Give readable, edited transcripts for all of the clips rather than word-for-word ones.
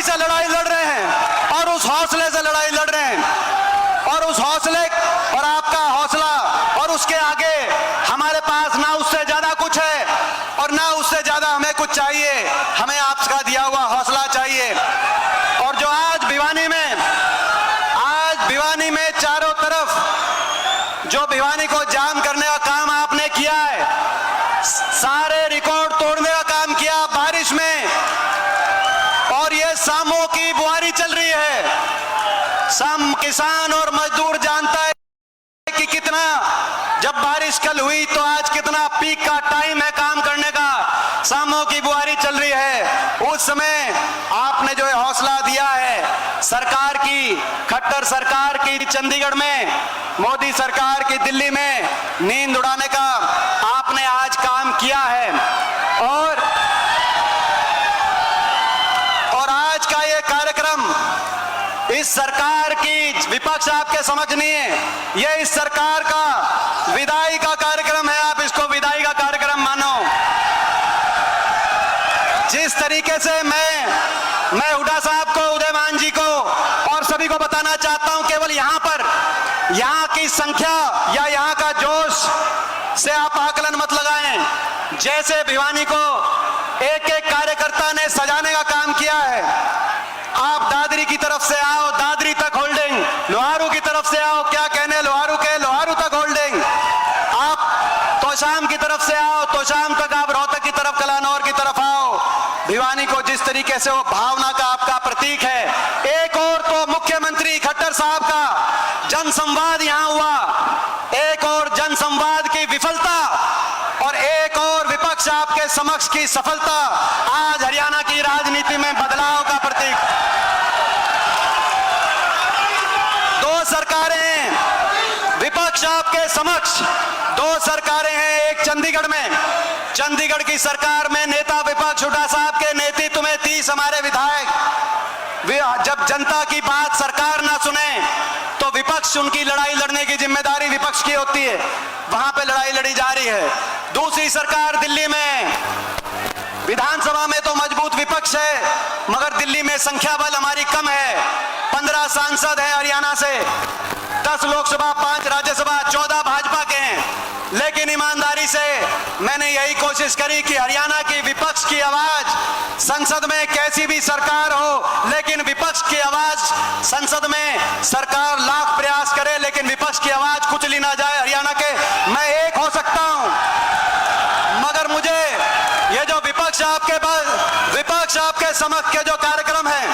से लड़ाई लड़ रहे हैं और उस हौसले से लड़ाई लड़ रहे हैं, और उस हौसले और आपका हौसला और उसके आगे हमारे पास ना उससे ज्यादा कुछ है और ना उससे ज्यादा हमें कुछ चाहिए। हमें आपका दिया हुआ हौसला चाहिए। और जो आज भिवानी में चारों तरफ जो भिवानी को जाम करने का काम आपने किया है, सारे रिकॉर्ड तोड़ने का काम किया बारिश में, और ये शामों की बुआरी चल रही है। शाम किसान और मजदूर जानता है कि कितना, जब बारिश कल हुई तो आज कितना पीक का टाइम है काम करने का। शामों की बुआरी चल रही है। उस समय आपने जो हौसला दिया है सरकार की, खट्टर सरकार की चंडीगढ़ में, मोदी सरकार की दिल्ली में नींद उड़ाने का आपने आज काम किया है। और आज का ये कार्यक्रम इस सरकार की, विपक्ष आपके समझ नहीं है, ये इस सरकार का विदाई का कार्यक्रम है। आप इसको विदाई का कार्यक्रम मानो। जिस तरीके से मैं हुड्डा साहब को, उदयमान जी को और सभी को बताना चाहता हूं, केवल यहां पर यहां की संख्या या यहां का जोश से आप आकलन मत लगाएं। जैसे भिवानी को एक एक कार्यकर्ता ने सजाने का काम किया है। आप दादरी की तरफ से आओ, दादरी तक होल्डिंग, लोहारू की तरफ से आओ, क्या कहने लोहारू के, लोहारू तक होल्डिंग, आप तोशाम की तरफ से आओ, तोशाम तक, आप रोहतक की तरफ, कलानौर की तरफ आओ। भिवानी को जिस तरीके से वो भावना का आपका प्रतीक है। एक और तो मुख्यमंत्री खट्टर साहब का जनसंवाद यहां हुआ, एक और जनसंवाद की विफलता और एक और विपक्ष आपके समक्ष की सफलता आज हरियाणा की राजनीति में बदलाव का प्रतीक। दो सरकारें हैं विपक्ष आपके समक्ष, दो सरकारें हैं। एक चंडीगढ़ में, चंडीगढ़ की सरकार में नेता विपक्ष हुड्डा साहब के नेतृत्व में 30 हमारे विधायक, जब जनता की बात सरकार ना सुने तो विपक्ष, उनकी लड़ाई लड़ने की जिम्मेदारी विपक्ष की होती है, वहां पे लड़ाई लड़ी जा रही है। दूसरी सरकार दिल्ली में, विधानसभा में तो मजबूत विपक्ष है मगर दिल्ली में संख्या बल हमारी कम है। 15 सांसद हैं हरियाणा से, 10 लोकसभा, 5 राज्यसभा, 14 भाजपा के हैं। लेकिन ईमानदारी से मैंने यही कोशिश करी कि हरियाणा की विपक्ष की आवाज, संसद में कैसी भी सरकार हो लेकिन विपक्ष की आवाज संसद में, सरकार लाख प्रयास करे लेकिन विपक्ष की आवाज कुचली ना जाए हरियाणा के। मैं एक हो सकता हूं मगर मुझे ये जो विपक्ष आपके समक्ष के जो कार्यक्रम है,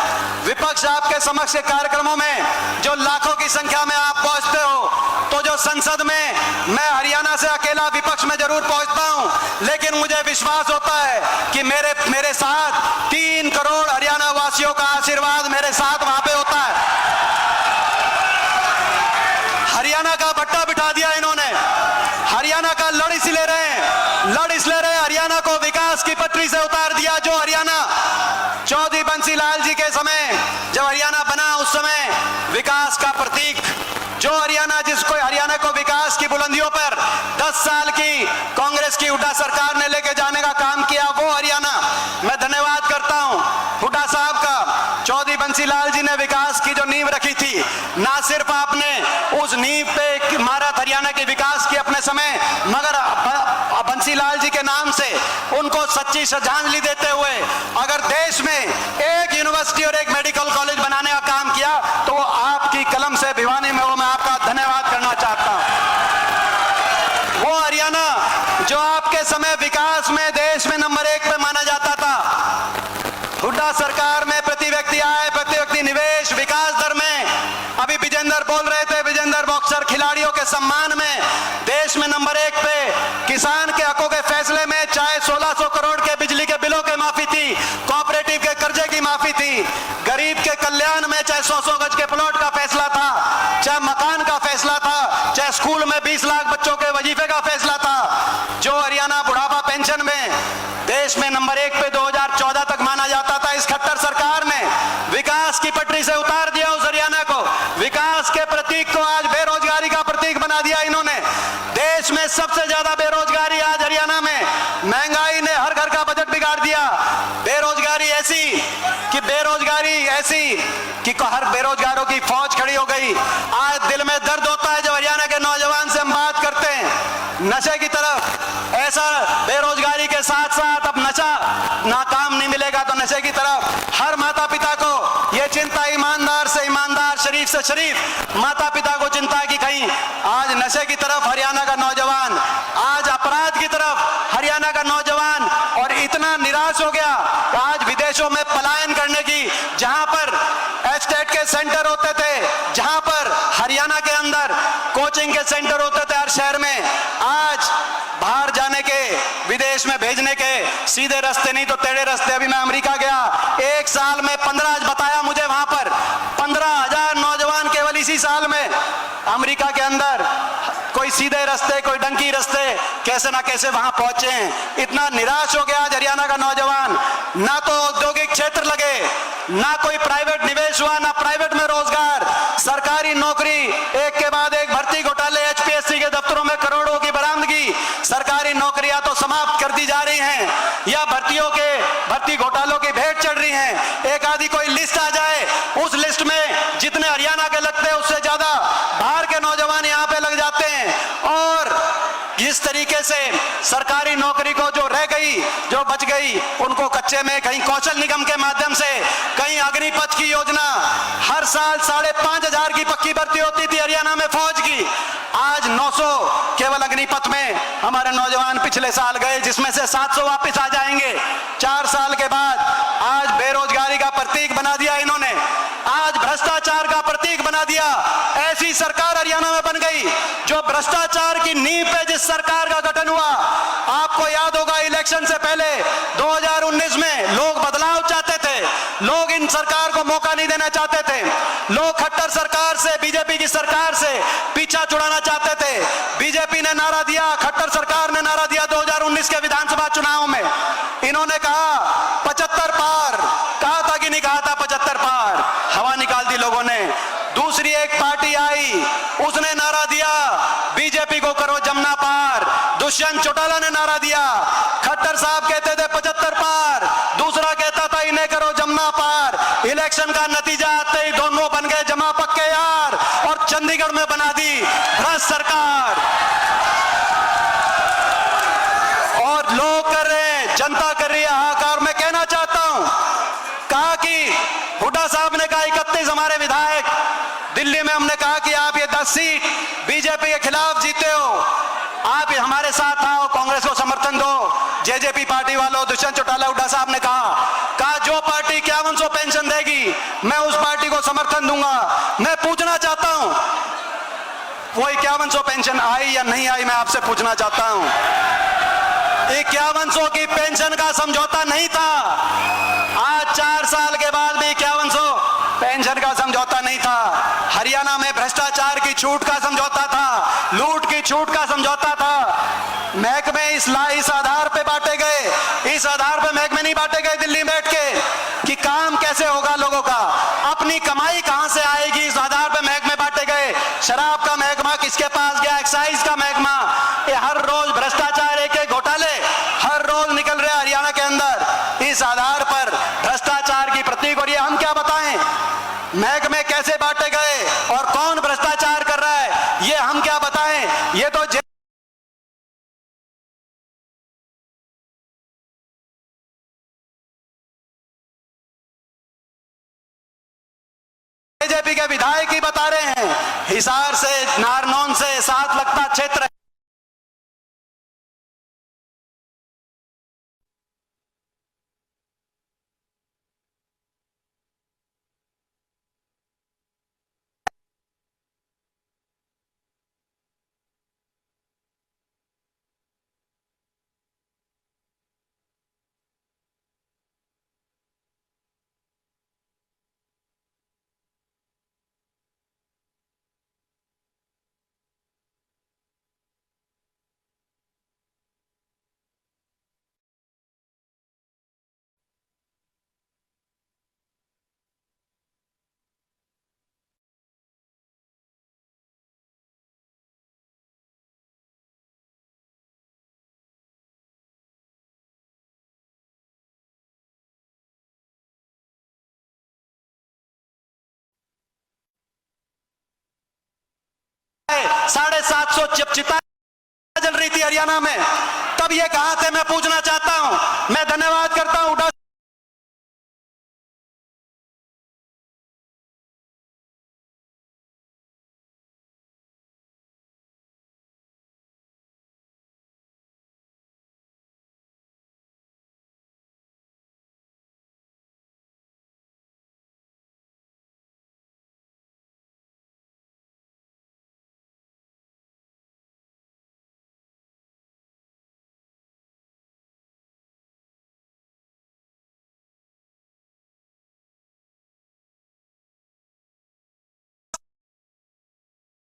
विपक्ष आपके समक्ष के कार्यक्रमों में जो लाखों की संख्या में आप पहुंचते हो, तो जो संसद में मैं हरियाणा से अकेला विपक्ष में जरूर पहुंचता हूं, लेकिन मुझे विश्वास होता है कि मेरे साथ 3 करोड़ हरियाणा वासियों का आशीर्वाद मेरे साथ वहां पे होता है। हरियाणा का भट्टा बिठा दिया इन्होंने, हरियाणा का लड़ इसलिए रहे हरियाणा को विकास की पटरी से उतार दिया। जो हरियाणा चौधरी बंसी लाल जी के समय जब हरियाणा बना, उस समय विकास का प्रतीक, जो हरियाणा, जिसको हरियाणा को विकास की बुलंदियों पर 10 साल की कांग्रेस की हुड्डा सरकार ने लेके जाने का काम किया, वो हरियाणा। मैं धन्यवाद करता हूं हुड्डा साहब का। चौधरी बंसी लाल जी ने विकास की जो नींव रखी थी, ना सिर्फ आपने उस नींव पे इमारत हरियाणा के विकास की अपने समय, मगर बंसी लाल जी के नाम से उनको सच्ची श्रद्धांजलि देते हुए अगर देश में एक यूनिवर्सिटी और एक मेडिकल कॉलेज बनाने का काम किया तो वो आपकी कलम से भिवानी में हो। मैं आपका धन्यवाद करना चाहता हूं। वो हरियाणा जो आपके समय विकास में देश में नंबर 1 पे माना जाता था, हुड्डा सरकार में प्रति व्यक्ति आय, प्रति व्यक्ति निवेश, विकास दर में, अभी विजेंद्र बोल रहे थे, विजेंद्र बॉक्सर खिलाड़ियों के सम्मान में देश में नंबर 1 पे, किसान के हकों के फैसले में चाहे 1600 करोड़ के बिजली के बिलों के माफी थी, कोऑपरेटिव के कर्जे की माफी थी, गरीब के कल्याण में चाहे 100 गज के प्लॉट का फैसला था, चाहे मकान का फैसला था, चाहे स्कूल में 20 लाख बच्चों के वजीफे का फैसला था, जो हरियाणा बुढ़ापा पेंशन में देश में नंबर 1 पे 2014 तक माना जाता था, इस खट्टर सरकार ने विकास की पटरी से उतार दिया उस हरियाणा को। विकास के प्रतीक को आज बेरोजगारी का प्रतीक बना दिया इन्होंने। देश में सबसे ज्यादा बेरोजगारी आज हरियाणा में, महंगाई ने हर घर का बजट बिगाड़ दिया। बेरोजगारी ऐसी कि बेरोजगारी बेरोजगारी ऐसी कि हर बेरोजगारों की फौज खड़ी हो गई। आज दिल में दर्द होता है जब हरियाणा के नौजवान से हम बात करते हैं नशे की तरफ। ऐसा बेरोजगारी के साथ साथ अब नशा ना काम नहीं मिलेगा तो नशे की तरफ। हर माता पिता को यह चिंता, ईमानदार से ईमानदार, शरीफ से शरीफ माता पिता को चिंता है कि कहीं आज नशे की तरफ हरियाणा का नौजवान, आज अपराध की तरफ हरियाणा का नौजवान, और इतना निराश हो गया कि आज विदेशों में पलायन करने की, जहां पर एस्टेट के सेंटर होते थे, जहां पर हरियाणा के अंदर कोचिंग के सेंटर होते थे हर शहर में, आज बाहर जाने के, विदेश में भेजने के सीधे रास्ते नहीं तो टेढ़े रास्ते। अभी मैं अमेरिका गया, एक साल में 15, बताया मुझे वहां पर 15,000 नौजवान केवल इसी साल में अमेरिका के अंदर कोई सीधे रास्ते, कोई डंकी रास्ते, कैसे ना कैसे वहां पहुंचे हैं। इतना निराश हो गया आज हरियाणा का नौजवान। ना तो औद्योगिक क्षेत्र लगे, ना कोई प्राइवेट निवेश हुआ, ना प्राइवेट में रोजगार, सरकारी नौकरी एक के बाद एक भर्ती घोटाले, एचपीएससी के दफ्तरों में करोड़ों की बरामदगी, सरकारी नौकरियां तो समाप्त कर दी जा रही हैं या भर्ती घोटालों की भेंट चढ़ रही हैं। एक आदि कोई लिस्ट आ जाए, उस लिस्ट में जितने हरियाणा के लगते हैं उससे ज्यादा बाहर के नौजवान यहां पे लग जाते हैं। और इस तरीके से सरकारी नौकरी को जो रह गई, जो बच गई, उनको कच्चे में कहीं कौशल निगम के माध्यम से, कहीं अग्निपथ की योजना, हर साल 5,500 की पक्की भर्ती होती थी हरियाणा में फौज की, आज 900 केवल अग्निपथ में हमारे नौजवान पिछले साल गए, जिसमें से 700 वापस आ जाएंगे 4 साल के बाद। आज बेरोजगारी का प्रतीक बना दिया इन्होंने, आज भ्रष्टाचार का प्रतीक बना दिया। ऐसी सरकार हरियाणा में बन गई जो भ्रष्टाचार की नींव पे जिस सरकार का गठन हुआ, आपको याद होगा इलेक्शन से पहले 2019 में लोग बदलाव चाहते थे, लोग इन सरकार को मौका नहीं देना चाहते थे, लोग खट्टर सरकार से, बीजेपी की सरकार से पीछा छुड़ाना चाहते थे। बीजेपी ने नारा दिया, खट्टर सरकार ने नारा दिया 2019 के विधानसभा चुनाव में, इन्होंने कहा 75 पार, कहा था कि नहीं कहा था 75 पार, हवा निकाल दी लोगों ने। दूसरी एक पार्टी आई, उसने नारा दिया बीजेपी को करो जमुना पार, दुष्यंत चौटाला ने नारा दिया, खट्टर साहब कहते थे 75 पार, दूसरा कहता था इन्हें करो जमुना पार। इलेक्शन का नतीजा आते ही दोनों बन गए जमा पक्के यार, और चंडीगढ़ में बना दी भ्रष्ट सरकार। और लोग कर रहे हैं, जनता कर रही है हाहाकार। मैं कहना चाहता हूं, कहा कि हुड्डा साहब ने कहा 31 हमारे विधायक, दिल्ली में हमने कहा कि आप ये 10 सीट बीजेपी के खिलाफ जीते हो, आप हमारे साथ आओ, कांग्रेस को समर्थन दो। जेजेपी पार्टी वालों, दुष्यंत चौटाला, हुड्डा साहब ने कहा जो पार्टी 5100 पेंशन देगी मैं उस पार्टी को समर्थन दूंगा। मैं पूछना चाहता हूं, वो 5100 पेंशन आई या नहीं आई, मैं आपसे पूछना चाहता हूं। 5100 की पेंशन का समझौता नहीं था, आज 4 साल के बाद भी 5100 पेंशन का समझौता नहीं था। हरियाणा में भ्रष्टाचार की छूट का समझौता था, लूट की छूट का समझौता था। महकमे इस आधार पे बांटे गए, इस आधार पे महकमे नहीं बांटे गए दिल्ली में बैठ के कि काम कैसे होगा लोगों का, अपनी कमाई कहां से आएगी, इस आधार पे महकमे बांटे गए। शराब का महकमा किसके पास गया, एक्साइज का महकमा, ये हर रोज भ्रष्टाचार, एक घोटाले हर रोज निकल रहे हरियाणा के अंदर। इस आधार पर भ्रष्टाचार की प्रतीक, और ये हम क्या बताएं, महकमे कैसे बांटे गए और कौन भ्रष्टाचार कर रहा है, ये हम क्या बताएं। ये तो बीजेपी के विधायक ही बता रहे हैं। हिसार से, नारनौल से, 7 लगता क्षेत्र 750 चिता जल रही थी हरियाणा में, तब ये कहां थे मैं पूछना चाहता हूं। मैं धन्यवाद करता हूं उड़ा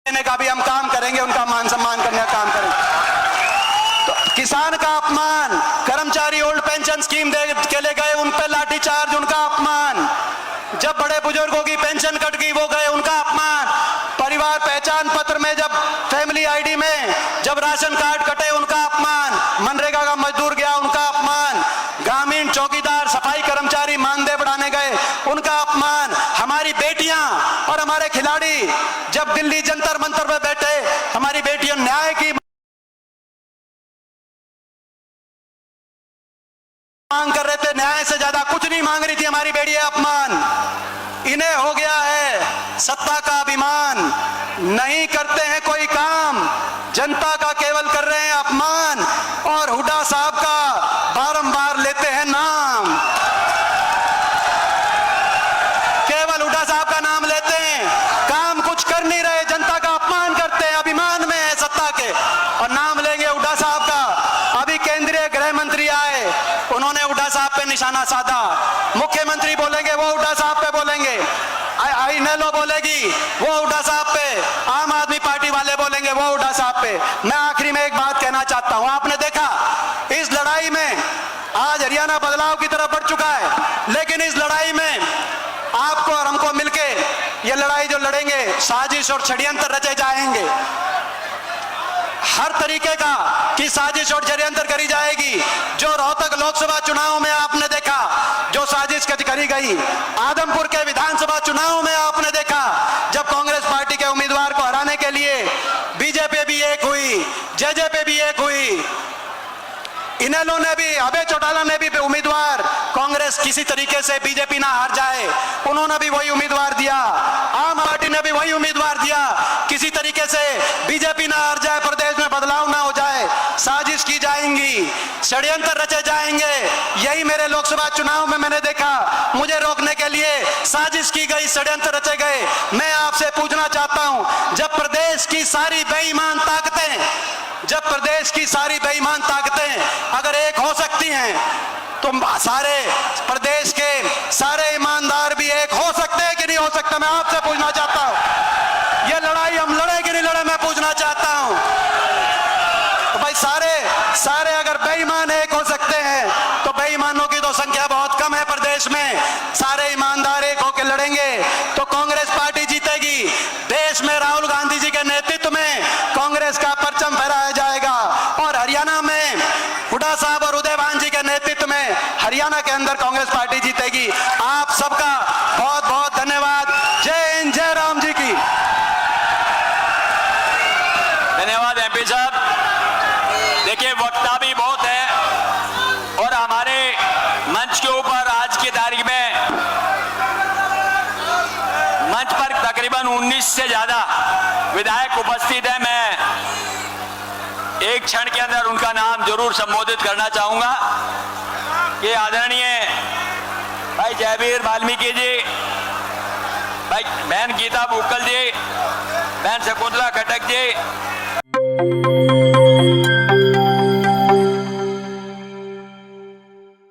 देने का भी हम काम करेंगे, उनका मान सम्मान करने का काम करेंगे। तो किसान का अपमान, कर्मचारी ओल्ड पेंशन स्कीम के लिए गए उन पे लाठीचार्ज, उनका अपमान। जब बड़े बुजुर्गों की पेंशन कट गई वो गए, उनका अपमान। परिवार पहचान पत्र में जब फैमिली आईडी में जब राशन कार्ड कटे, उनका अपमान। मनरेगा का मजदूर गया, उनका अपमान। ग्रामीण चौकीदार सफाई कर्मचारी मानदेय बढ़ाने गए, उनका अपमान। हमारी बेटियां और हमारे खिलाड़ी जब दिल्ली जंतर मंतर में बैठे, हमारी बेटियों न्याय की मांग कर रहे थे, न्याय से ज्यादा कुछ नहीं मांग रही थी हमारी बेटियां। अपमान इन्हें हो गया है सत्ता का अभिमान, नहीं करते हैं कोई काम, जनता का केवल कर रहे हैं अपमान, और हुड्डा साहब का बारंबार लेते हैं नाम, केवल हुड्डा साहब का नाम लेते हैं, काम कुछ कर नहीं रहे, जनता का अपमान करते हैं, अभिमान में है सत्ता के, और नाम लेंगे हुड्डा साहब का। अभी केंद्रीय गृह मंत्री आए, उन्होंने हुड्डा साहब पे निशाना साधा। मुख्यमंत्री बोलेंगे वो हुड्डा साहब पे बोलेंगे, इनेलो बोलेगी वो हुड्डा साहब पे, आम आदमी पार्टी वाले बोलेंगे वो हुड्डा साहब पे। मैं आखिरी में एक बात कहना चाहता हूं, आपने देखा इस लड़ाई में आज हरियाणा बदलाव की तरफ बढ़ चुका है, लेकिन इस लड़ाई में आपको और हमको मिलके ये लड़ाई जो लड़ेंगे, साजिश और षड्यंत्र रचे जाएंगे, हर तरीके का की साजिश और षड्यंत्र करी जाएगी। जो रोहतक लोकसभा चुनाव में आपने देखा जो साजिश करी गई, आदमपुर के विधानसभा चुनाव में आपने देखा जब कांग्रेस पार्टी के उम्मीदवार को हराने के लिए बीजेपी भी एक हुई, जेजेपी भी एक हुई, इनेलो ने भी, अभय चौटाला ने भी उम्मीदवार, कांग्रेस किसी तरीके से बीजेपी ना हार जाए उन्होंने भी वही उम्मीदवार दिया, आम पार्टी ने भी वही उम्मीदवार दिया, किसी तरीके से बीजेपी ना हार जाए, प्रदेश में बदलाव ना हो जाए, साजिश की जाएंगी, षड्यंत्र रचे जाएंगे। यही मेरे लोकसभा चुनाव में मैंने देखा, मुझे रोकने के लिए साजिश की गई, षड्यंत्र रचे गए। मैं आपसे पूछना चाहता हूं, जब प्रदेश की सारी बेईमान ताकतें, जब प्रदेश की सारी बेईमान ताकतें अगर एक हो सकती हैं, तो सारे प्रदेश के सारे ईमानदार भी एक हो सकते हैं कि नहीं हो सकता? मैं आपसे पूछना चाहता हूं, ये लड़ाई हम लड़े कि नहीं लड़े, मैं पूछना चाहता हूं। तो भाई सारे अगर बेईमान एक हो सकते हैं, तो बेईमानों की तो संख्या बहुत कम है प्रदेश में, सारे ईमानदार एक होकर लड़ेंगे तो कांग्रेस पार्टी जीतेगी। देश में राहुल गांधी जी के नेतृत्व में कांग्रेस का परचम फहराया जाएगा, और हरियाणा में हुड्डा साहब और उदयभान जी के नेतृत्व में हरियाणा के अंदर कांग्रेस पार्टी जीतेगी। आप सबका बहुत बहुत धन्यवाद। जय हिंद, जय राम जी की। धन्यवाद एमपी साहब। देखिए वक्ता भी बहुत है, और हमारे मंच के ऊपर आज की तारीख में मंच पर तकरीबन 19 से ज्यादा विधायक उपस्थित हैं। मैं एक क्षण के अंदर उनका नाम जरूर संबोधित करना चाहूंगा कि आदरणीय भाई जयवीर वाल्मीकि जी, भाई बहन गीता बुक्कल जी, बहन शकुंतला खटक जी,